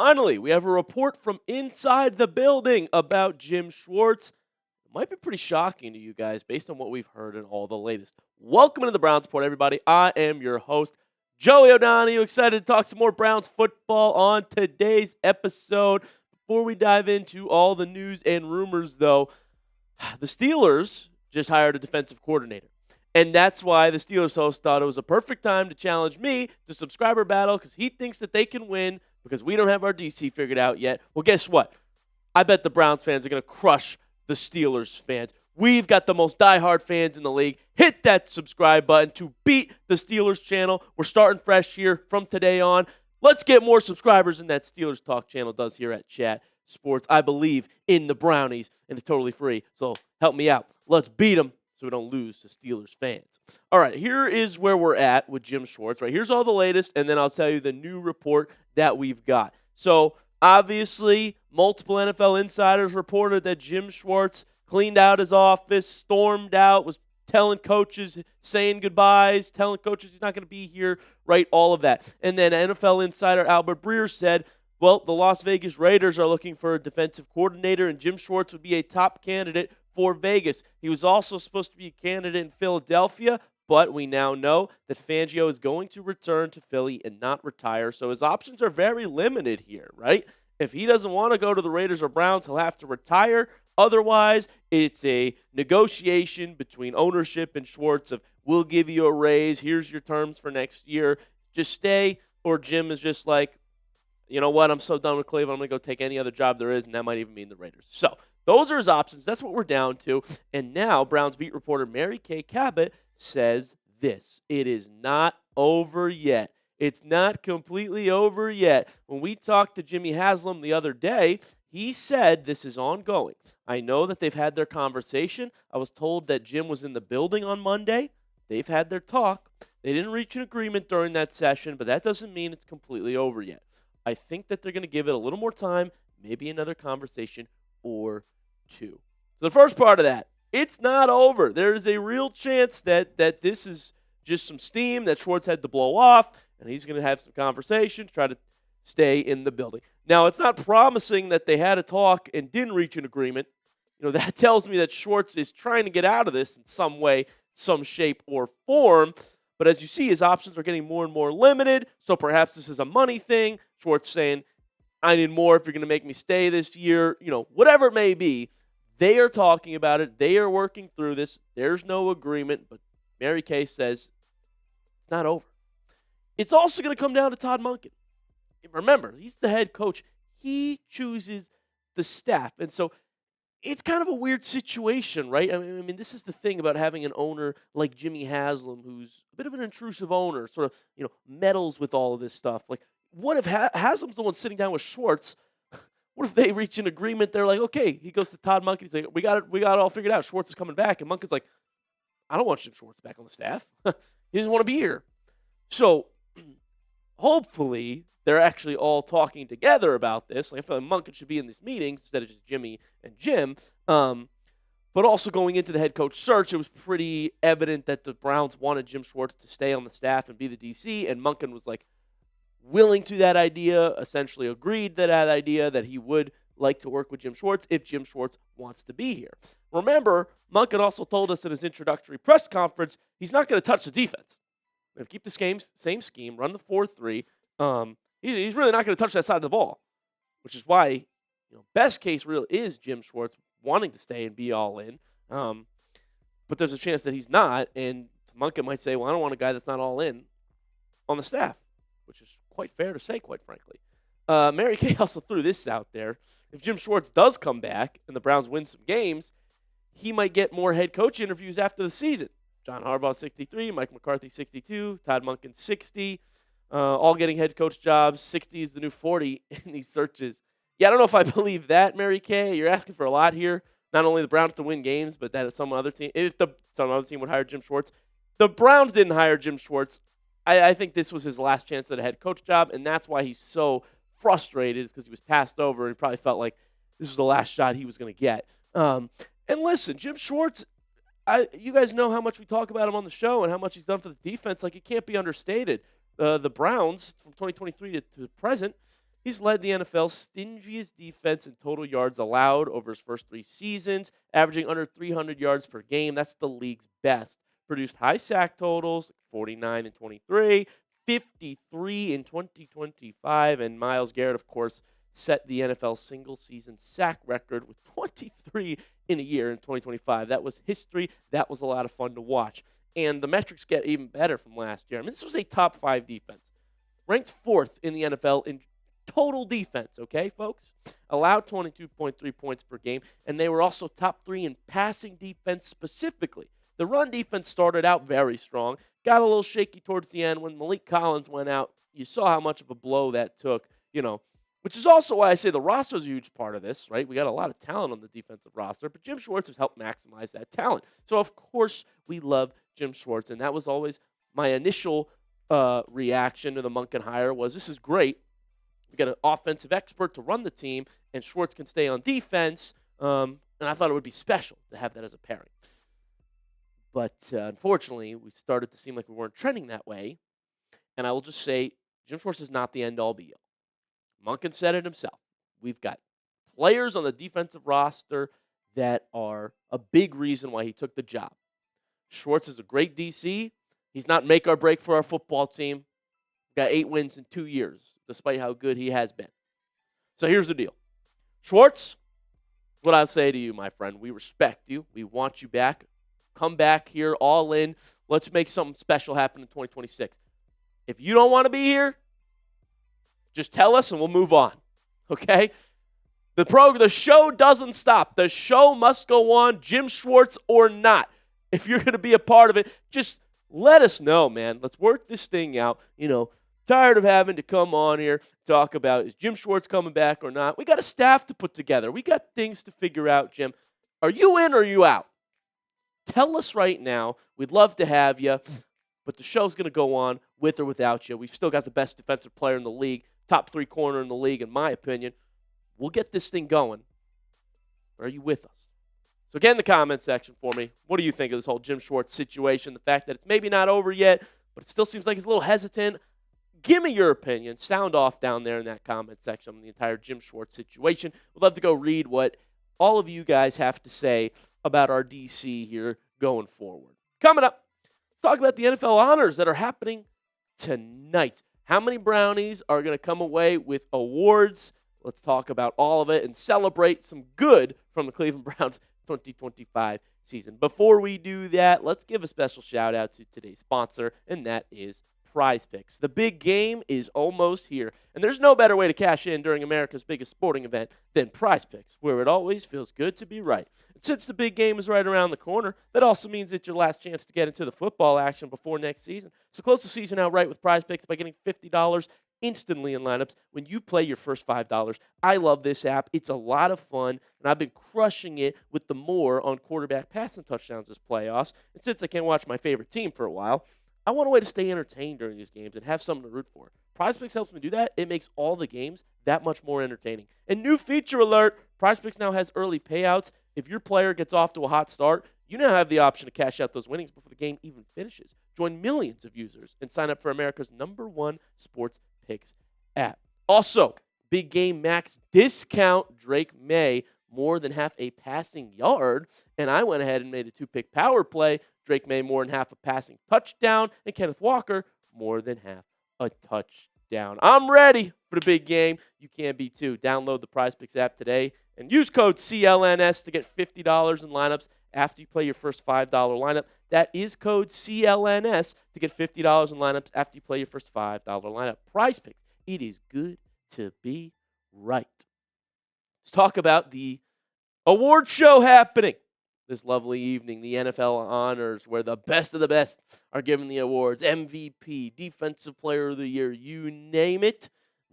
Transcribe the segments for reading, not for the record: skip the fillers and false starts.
Finally, we have a report from inside the building about Jim Schwartz. It might be pretty shocking to you guys based on what we've heard and all the latest. Welcome to the Browns Report, everybody. I am your host, Joey O'Donoghue. Excited to talk some more Browns football on today's episode. Before we dive into all the news and rumors, though, the Steelers just hired a defensive coordinator. And that's why the Steelers host thought it was a perfect time to challenge me to subscriber battle because he thinks that they can win because we don't have our DC figured out yet. Well, guess what? I bet the Browns fans are going to crush the Steelers fans. We've got the most diehard fans in the league. Hit that subscribe button to beat the Steelers channel. We're starting fresh here from today on. Let's get more subscribers than that Steelers Talk channel does here at Chat Sports. I believe in the Brownies, and it's totally free. So help me out. Let's beat them so we don't lose to Steelers fans. All right, here is where we're at with Jim Schwartz. Right, here's all the latest, and then I'll tell you the new report that we've got. So obviously, multiple NFL insiders reported that Jim Schwartz cleaned out his office, stormed out, was telling coaches, saying goodbyes, telling coaches he's not going to be here, right, all of that. And then NFL insider Albert Breer said, well, the Las Vegas Raiders are looking for a defensive coordinator, and Jim Schwartz would be a top candidate for Vegas. He was also supposed to be a candidate in Philadelphia, but we now know that Fangio is going to return to Philly and not retire, so his options are very limited here, right? If he doesn't want to go to the Raiders or Browns, he'll have to retire. Otherwise, it's a negotiation between ownership and Schwartz of, we'll give you a raise, here's your terms for next year, just stay, or Jim is just like, you know what, I'm so done with Cleveland, I'm going to go take any other job there is, and that might even mean the Raiders. So those are his options. That's what we're down to. And now Browns beat reporter Mary Kay Cabot says this: it is not over yet. It's not completely over yet. When we talked to Jimmy Haslam the other day, he said this is ongoing. I know that they've had their conversation. I was told that Jim was in the building on Monday. They've had their talk. They didn't reach an agreement during that session, but that doesn't mean it's completely over yet. I think that they're going to give it a little more time, maybe another conversation or two. So the first part of that, it's not over. There is a real chance that this is just some steam that Schwartz had to blow off, and he's going to have some conversations, try to stay in the building. Now, it's not promising that they had a talk and didn't reach an agreement. You know, that tells me that Schwartz is trying to get out of this in some way, some shape, or form. But as you see, his options are getting more and more limited, so perhaps this is a money thing. Schwartz saying, I need more if you're going to make me stay this year. You know, whatever it may be, they are talking about it. They are working through this. There's no agreement, but Mary Kay says it's not over. It's also going to come down to Todd Monken. Remember, he's the head coach. He chooses the staff. And so it's kind of a weird situation, right? I mean, this is the thing about having an owner like Jimmy Haslam, who's a bit of an intrusive owner, sort of, you know, meddles with all of this stuff. Like, what if Haslam's the one sitting down with Schwartz? What if they reach an agreement? They're like, okay, he goes to Todd Monken. He's like, we got it all figured out. Schwartz is coming back. And Monken's like, I don't want Jim Schwartz back on the staff. He doesn't want to be here. So hopefully they're actually all talking together about this. Like, I feel like Monken should be in these meetings instead of just Jimmy and Jim. But also going into the head coach search, it was pretty evident that the Browns wanted Jim Schwartz to stay on the staff and be the DC. And Monken was like, willing to that idea, essentially agreed to that idea that he would like to work with Jim Schwartz if Jim Schwartz wants to be here. Remember, Monken also told us in his introductory press conference he's not going to touch the defense. He's going to keep the same scheme, run the 4-3. He's really not going to touch that side of the ball, which is why, you know, best case really is Jim Schwartz wanting to stay and be all in. But there's a chance that he's not, and Monken might say, well, I don't want a guy that's not all in on the staff, which is quite fair to say, quite frankly. Mary Kay also threw this out there. If Jim Schwartz does come back and the Browns win some games, he might get more head coach interviews after the season. John Harbaugh, 63, Mike McCarthy, 62, Todd Monken, 60, all getting head coach jobs. 60 is the new 40 in these searches. Yeah, I don't know if I believe that, Mary Kay. You're asking for a lot here. Not only the Browns to win games, but that some other team, if some other team would hire Jim Schwartz. The Browns didn't hire Jim Schwartz. I think this was his last chance at a head coach job, and that's why he's so frustrated, is because he was passed over and he probably felt like this was the last shot he was going to get. And listen, Jim Schwartz, you guys know how much we talk about him on the show and how much he's done for the defense. Like, it can't be understated. The Browns, from 2023 to present, He's led the NFL's stingiest defense in total yards allowed over his first 3 seasons, averaging under 300 yards per game. That's the league's best. Produced high sack totals, 49 in 23, 53 in 2025, and Myles Garrett, of course, set the NFL single-season sack record with 23 in a year in 2025. That was history. That was a lot of fun to watch. And the metrics get even better from last year. I mean, this was a top 5 defense. Ranked 4th in the NFL in total defense, okay, folks? Allowed 22.3 points per game, and they were also top 3 in passing defense specifically. The run defense started out very strong, got a little shaky towards the end when Malik Collins went out. You saw how much of a blow that took, which is also why I say the roster is a huge part of this, right? We got a lot of talent on the defensive roster, but Jim Schwartz has helped maximize that talent. So, of course, we love Jim Schwartz, and that was always my initial reaction to the Monken hire was, this is great. We got an offensive expert to run the team, and Schwartz can stay on defense, and I thought it would be special to have that as a pairing. But unfortunately, we started to seem like we weren't trending that way, and I will just say Jim Schwartz is not the end-all, be-all. Monken said it himself. We've got players on the defensive roster that are a big reason why he took the job. Schwartz is a great DC. He's not make or break for our football team. We've got 8 wins in 2 years, despite how good he has been. So here's the deal. Schwartz, what I'll say to you, my friend, we respect you. We want you back. Come back here all in. Let's make something special happen in 2026. If you don't want to be here, just tell us and we'll move on, okay? The show doesn't stop. The show must go on, Jim Schwartz or not. If you're going to be a part of it, just let us know, man. Let's work this thing out. Tired of having to come on here, talk about is Jim Schwartz coming back or not. We got a staff to put together. We got things to figure out, Jim. Are you in or are you out? Tell us right now. We'd love to have you, but the show's going to go on with or without you. We've still got the best defensive player in the league, top 3 corner in the league, in my opinion. We'll get this thing going. Are you with us? So get in the comment section for me. What do you think of this whole Jim Schwartz situation? The fact that it's maybe not over yet, but it still seems like he's a little hesitant. Give me your opinion. Sound off down there in that comment section on the entire Jim Schwartz situation. We'd love to go read what all of you guys have to say about our DC here going forward. Coming up, let's talk about the NFL honors that are happening tonight. How many Brownies are going to come away with awards? Let's talk about all of it and celebrate some good from the Cleveland Browns 2025 season. Before we do that, let's give a special shout out to today's sponsor, and that is PrizePicks. The big game is almost here, and there's no better way to cash in during America's biggest sporting event than PrizePicks, where it always feels good to be right. And since the big game is right around the corner, that also means it's your last chance to get into the football action before next season. So close the season out right with PrizePicks by getting $50 instantly in lineups when you play your first $5. I love this app. It's a lot of fun, and I've been crushing it with the more on quarterback passing touchdowns this playoffs. And since I can't watch my favorite team for a while, I want a way to stay entertained during these games and have something to root for. PrizePicks helps me do that. It makes all the games that much more entertaining. And new feature alert, PrizePicks now has early payouts. If your player gets off to a hot start, you now have the option to cash out those winnings before the game even finishes. Join millions of users and sign up for America's #1 sports picks app. Also, big game max discount. Drake May more than half a passing yard, and I went ahead and made a 2-pick power play. Drake May more than half a passing touchdown, and Kenneth Walker more than half a touchdown. I'm ready for the big game. You can be too. Download the PrizePicks app today and use code CLNS to get $50 in lineups after you play your first $5 lineup. That is code CLNS to get $50 in lineups after you play your first $5 lineup. PrizePicks. It is good to be right. Let's talk about the award show happening this lovely evening, the NFL honors, where the best of the best are given the awards. MVP, Defensive Player of the Year, you name it,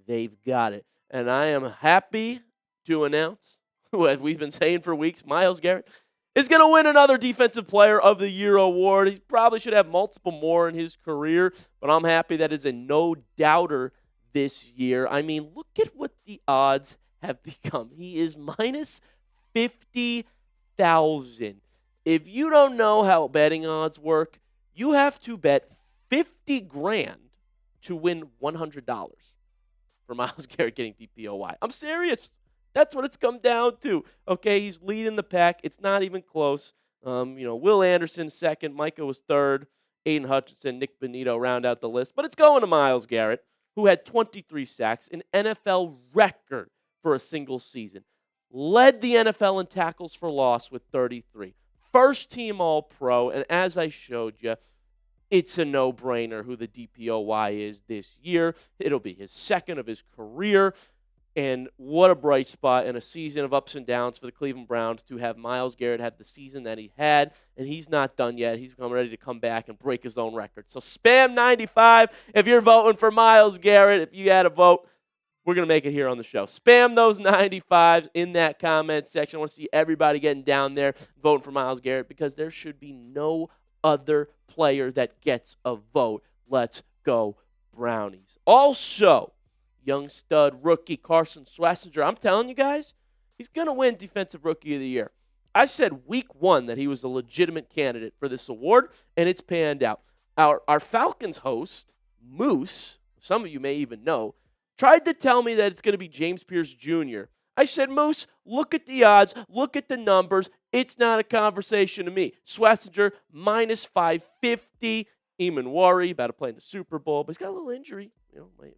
they've got it. And I am happy to announce, as we've been saying for weeks, Myles Garrett is going to win another Defensive Player of the Year award. He probably should have multiple more in his career, but I'm happy that is a no-doubter this year. I mean, look at what the odds have become. He is minus 50,000. If you don't know how betting odds work, you have to bet 50 grand to win $100. for Myles Garrett getting DPOY. I'm serious. That's what it's come down to. Okay, he's leading the pack. It's not even close. Will Anderson second, Micah was third, Aiden Hutchinson, Nick Bonito round out the list. But it's going to Myles Garrett, who had 23 sacks, an NFL record for a single season. Led the NFL in tackles for loss with 33. First team All-Pro, and as I showed you, it's a no-brainer who the DPOY is this year. It'll be his second of his career. And what a bright spot in a season of ups and downs for the Cleveland Browns to have Myles Garrett have the season that he had. And he's not done yet. He's ready to come back and break his own record. So spam 95 if you're voting for Myles Garrett. If you had a vote, we're going to make it here on the show. Spam those 95s in that comment section. I want to see everybody getting down there voting for Myles Garrett because there should be no other player that gets a vote. Let's go, Brownies. Also, young stud rookie Carson Schwesinger. I'm telling you guys, he's going to win Defensive Rookie of the Year. I said week 1 that he was a legitimate candidate for this award, and it's panned out. Our Falcons host, Moose, some of you may even know, tried to tell me that it's going to be James Pierce Jr. I said, Moose, look at the odds, look at the numbers. It's not a conversation to me. Schwesinger, minus 550. Eamon worry about to play in the Super Bowl, but he's got a little injury.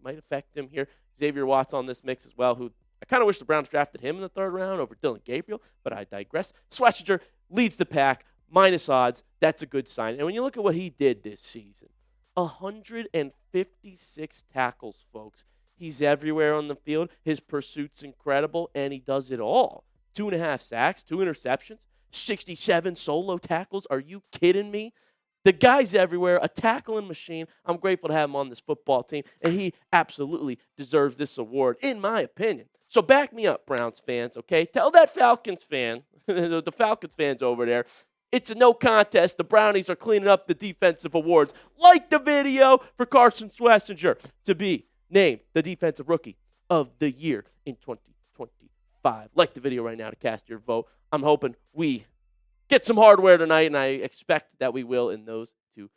Might affect him here. Xavier Watts on this mix as well, who I kind of wish the Browns drafted him in the 3rd round over Dylan Gabriel, but I digress. Schwesinger leads the pack, minus odds. That's a good sign. And when you look at what he did this season, 156 tackles, folks. He's everywhere on the field. His pursuit's incredible, and he does it all. 2.5 sacks, 2 interceptions, 67 solo tackles. Are you kidding me? The guy's everywhere, a tackling machine. I'm grateful to have him on this football team, and he absolutely deserves this award, in my opinion. So back me up, Browns fans, okay? Tell that Falcons fan, the Falcons fans over there, it's a no contest. The Brownies are cleaning up the defensive awards. Like the video for Carson Schwesinger to be named the Defensive Rookie of the Year in 2025. Like the video right now to cast your vote. I'm hoping we get some hardware tonight, and I expect that we will in those 2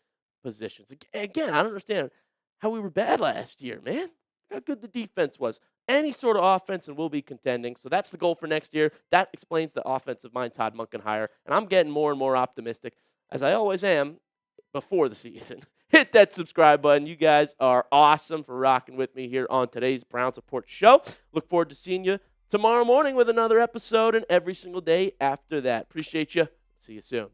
positions. Again, I don't understand how we were bad last year, man. How good the defense was. Any sort of offense, and we'll be contending. So that's the goal for next year. That explains the offensive mind Todd Monken hire. And I'm getting more and more optimistic, as I always am, before the season. Hit that subscribe button. You guys are awesome for rocking with me here on today's Browns Report show. Look forward to seeing you tomorrow morning with another episode and every single day after that. Appreciate you. See you soon.